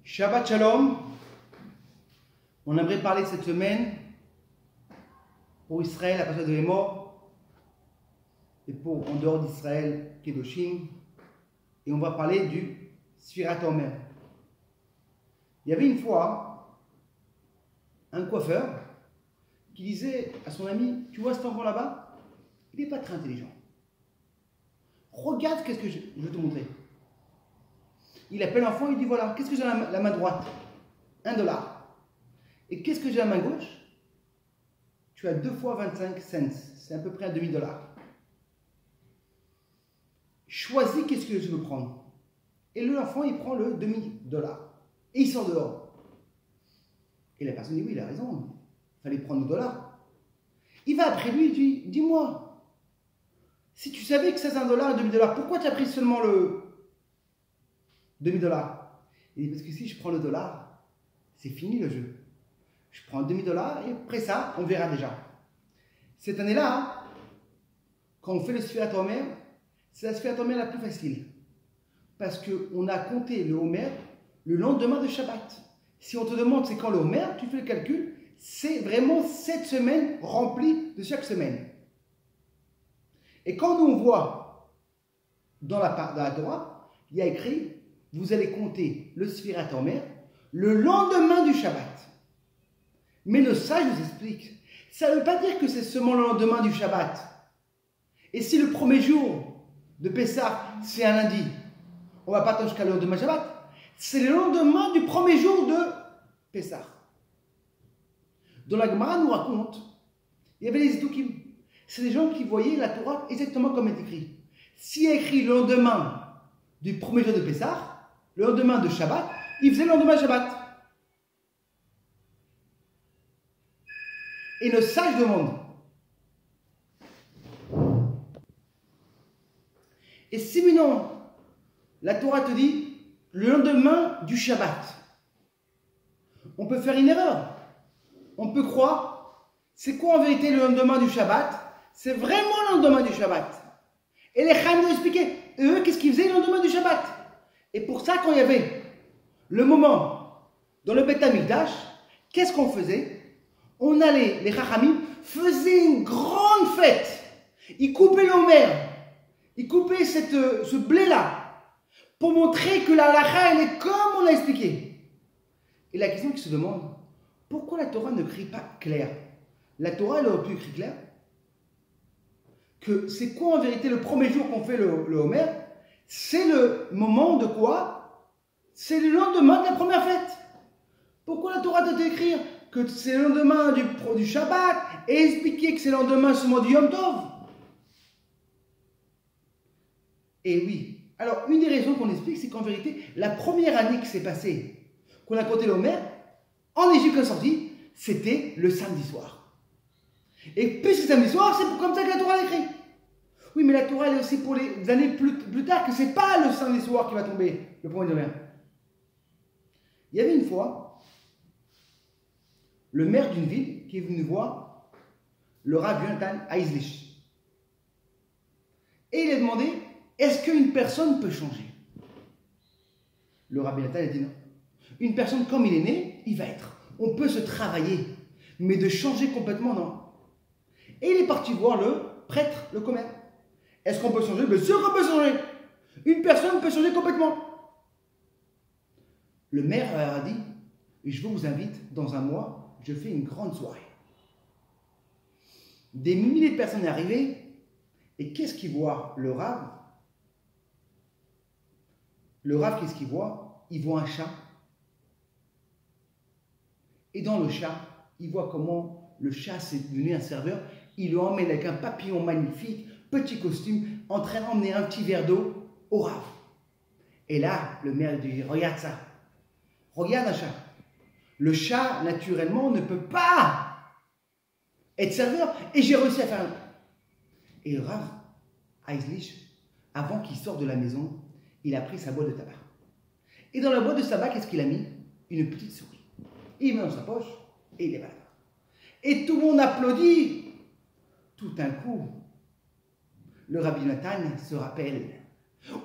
Shabbat Shalom. On aimerait parler cette semaine pour Israël à partir de Hémor et pour en dehors d'Israël, Kedoshim. Et on va parler du Sfirat Omer. Il y avait une fois un coiffeur qui disait à son ami: tu vois cet enfant là-bas, il n'est pas très intelligent. Regarde qu'est-ce que je vais te montrer. Il appelle l'enfant, il dit: voilà, qu'est-ce que j'ai à la main droite? $1. Et qu'est-ce que j'ai à la main gauche? Tu as 2 fois 25 cents, c'est à peu près un demi-dollar. Choisis qu'est-ce que je veux prendre. Et l'enfant, il prend le demi-dollar. Et il sort dehors. Et la personne dit: oui, il a raison, il fallait prendre le dollar. Il va après lui, il dit: dis-moi, si tu savais que ça c'est $1 et un demi-dollar, pourquoi tu as pris seulement le demi-dollar? Il dit: parce que si je prends le dollar, c'est fini le jeu. Je prends un demi-dollar et après ça, on verra déjà. Cette année-là, quand on fait le Sfirat Omer, c'est la Sfirat Omer la plus facile. Parce qu'on a compté le Omer le lendemain de Shabbat. Si on te demande c'est quand le Omer, tu fais le calcul, c'est vraiment 7 semaines remplies de chaque semaine. Et quand nous on voit dans la Torah, il y a écrit: vous allez compter le Sfirat Omer le lendemain du Shabbat. Mais le sage nous explique, ça ne veut pas dire que c'est seulement le lendemain du Shabbat. Et si le premier jour de Pessah, c'est un lundi, on ne va pas attendre jusqu'à le lendemain Shabbat. C'est le lendemain du premier jour de Pessah. Dans la Gemara nous raconte, il y avait les Zidukim. C'est des gens qui voyaient la Torah exactement comme elle est écrite. S'il y a écrit le lendemain du premier jour de Pessah, le lendemain de Shabbat, ils faisaient le lendemain Shabbat. Et le sage demande: et si maintenant la Torah te dit le lendemain du Shabbat, on peut faire une erreur. On peut croire, c'est quoi en vérité le lendemain du Shabbat? C'est vraiment le lendemain du Shabbat. Et les Chaim nous expliquaient, eux, qu'est-ce qu'ils faisaient le lendemain du Shabbat? Et pour ça, quand il y avait le moment dans le Beth Amikdash, qu'est-ce qu'on faisait? On allait, les Chachamim faisaient une grande fête. Ils coupaient l'Omer, ils coupaient ce blé-là, pour montrer que la halakha, elle est comme on l'a expliqué. Et la question qui se demande, pourquoi la Torah ne crie pas clair? La Torah, elle aurait pu écrire clair que c'est quoi en vérité le premier jour qu'on fait le Homer? C'est le moment de quoi? C'est le lendemain de la première fête. Pourquoi la Torah doit écrire que c'est le lendemain du Shabbat et expliquer que c'est le lendemain seulement du Yom Tov? Et oui. Alors, une des raisons qu'on explique, c'est qu'en vérité, la première année qui s'est passée, qu'on a compté l'Homer, en Égypte, est sorti, c'était le samedi soir. Et puis ce samedi soir, c'est comme ça que la Torah l'écrit. Oui, mais la Torah, elle est aussi pour les années plus tard, que c'est pas le samedi soir qui va tomber, le premier Homer. Il y avait une fois le maire d'une ville qui est venu voir le Rav Yonatan Aizlich. Et il a demandé: est-ce qu'une personne peut changer? Le Rav Yonatan a dit non. Une personne comme il est né, il va être. On peut se travailler, mais de changer complètement, non. Et il est parti voir le prêtre, le commerce. Est-ce qu'on peut changer? Bien sûr qu'on peut changer. Une personne peut changer complètement. Le maire a dit: je vous invite dans un mois, je fais une grande soirée. Des milliers de personnes sont arrivées. Et qu'est-ce qu'il voit le Rav? Le Rav, qu'est-ce qu'il voit? Il voit un chat. Et dans le chat, il voit comment le chat s'est devenu un serveur. Il le emmène avec un papillon magnifique, petit costume, en train d'emmener un petit verre d'eau au Rav. Et là, le maire dit: regarde ça. Regarde un chat. Le chat, naturellement, ne peut pas être serveur. Et j'ai réussi à faire un... Et le Rav Aizlich, avant qu'il sorte de la maison, il a pris sa boîte de tabac. Et dans la boîte de tabac, qu'est-ce qu'il a mis? Une petite souris. Il met dans sa poche et il est là. Et tout le monde applaudit. Tout d'un coup, le Rabbi Nathan se rappelle,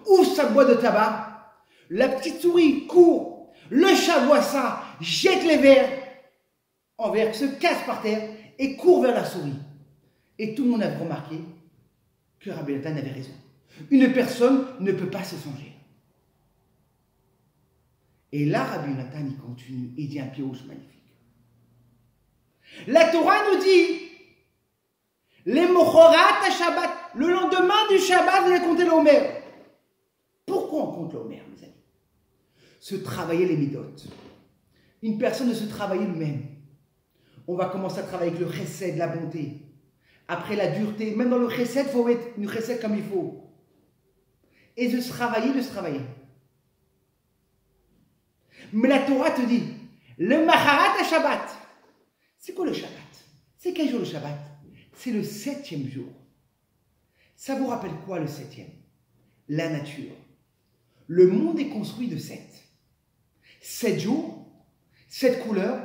ouvre sa boîte de tabac, la petite souris court, Le chat voit ça, jette les verres en verre, se casse par terre et court vers la souris. Et tout le monde a remarqué que Rabbi Nathan avait raison. Une personne ne peut pas se songer. Et là, Rabbi Nathan, il continue, il dit un pirouche magnifique. La Torah nous dit, les mochorat à Shabbat, le lendemain du Shabbat, vous allez compter l'Omer. Pourquoi on compte l'Omer, mes amis? Se travailler les midotes. Une personne ne se travaille lui-même. On va commencer à travailler avec le chesed, la bonté. Après la dureté, même dans le chesed, il faut mettre une chesed comme il faut. Et de se travailler, Mais la Torah te dit, le macharat à Shabbat. C'est quoi le Shabbat? C'est quel jour le Shabbat? C'est le 7e jour. Ça vous rappelle quoi le 7e? La nature. Le monde est construit de 7. 7 jours, 7 couleurs.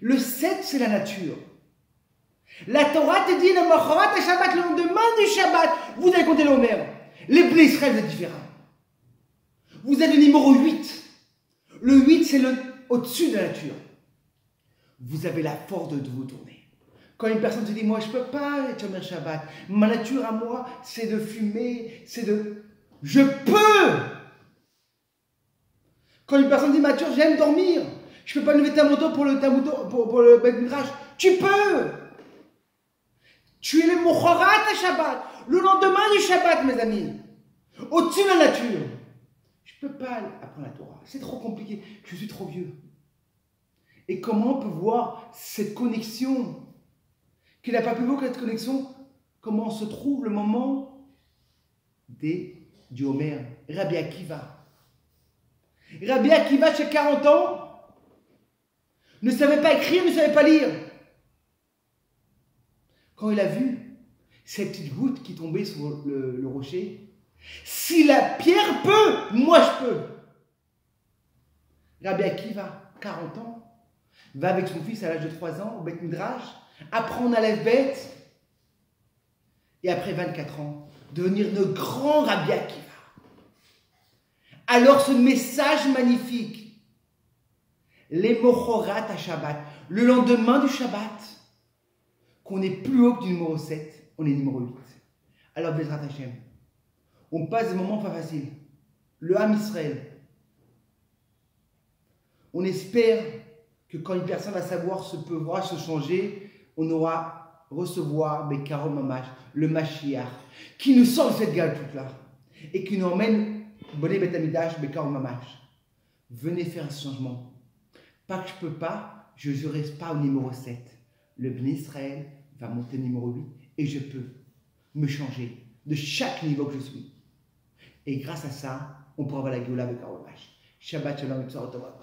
Le 7, c'est la nature. La Torah te dit, le macharat à Shabbat, le lendemain du Shabbat, vous allez compter l'Omer. Les blés Israël, vous êtes différents. Vous êtes le numéro 8. Le 8, c'est au-dessus de la nature. Vous avez la force de vous tourner. Quand une personne te dit, moi, je ne peux pas être Omer Shabbat. Ma nature à moi, c'est de fumer, c'est de... Je peux! Quand une personne dit, ma nature, j'aime dormir. Je ne peux pas lever ta moto pour le Beth Midrash. Tu peux! Tu es le Mochorat à Shabbat. Le lendemain du Shabbat, mes amis. Au-dessus de la nature. Je ne peux pas apprendre la Torah. C'est trop compliqué. Je suis trop vieux. Et comment on peut voir cette connexion? Qu'il n'a pas pu voir cette connexion? Comment se trouve le moment du Homer? Rabbi Akiva. Rabbi Akiva, chez 40 ans, ne savait pas écrire, ne savait pas lire. Quand il a vu ces petites gouttes qui tombaient sur le rocher, si la pierre peut, moi je peux. Rabbi Akiva, 40 ans, va avec son fils à l'âge de 3 ans au Beth Midrash, apprendre à lève bête, et après 24 ans, devenir le grand Rabbi Akiva. Alors ce message magnifique, les mochorat à Shabbat, le lendemain du Shabbat, qu'on est plus haut que du numéro 7, on est numéro 8. Alors Bezrat Hashem, on passe des moments pas faciles. Le Ham Israël. On espère que quand une personne va savoir se pouvoir se changer, on aura recevoir Bekarom Mamash, le Mashiach, qui nous sort de cette gale toute là et qui nous emmène Boné Bet Amidash, Bekarom Mamash. Venez faire un changement. Pas que je peux pas, je ne reste pas au numéro 7. Le Bné Israël va monter au numéro 8 et je peux me changer de chaque niveau que je suis. Et grâce à ça, on pourra avoir la Géoula Bekarom Mamash. Shabbat Shalom et B'Sorot Tova.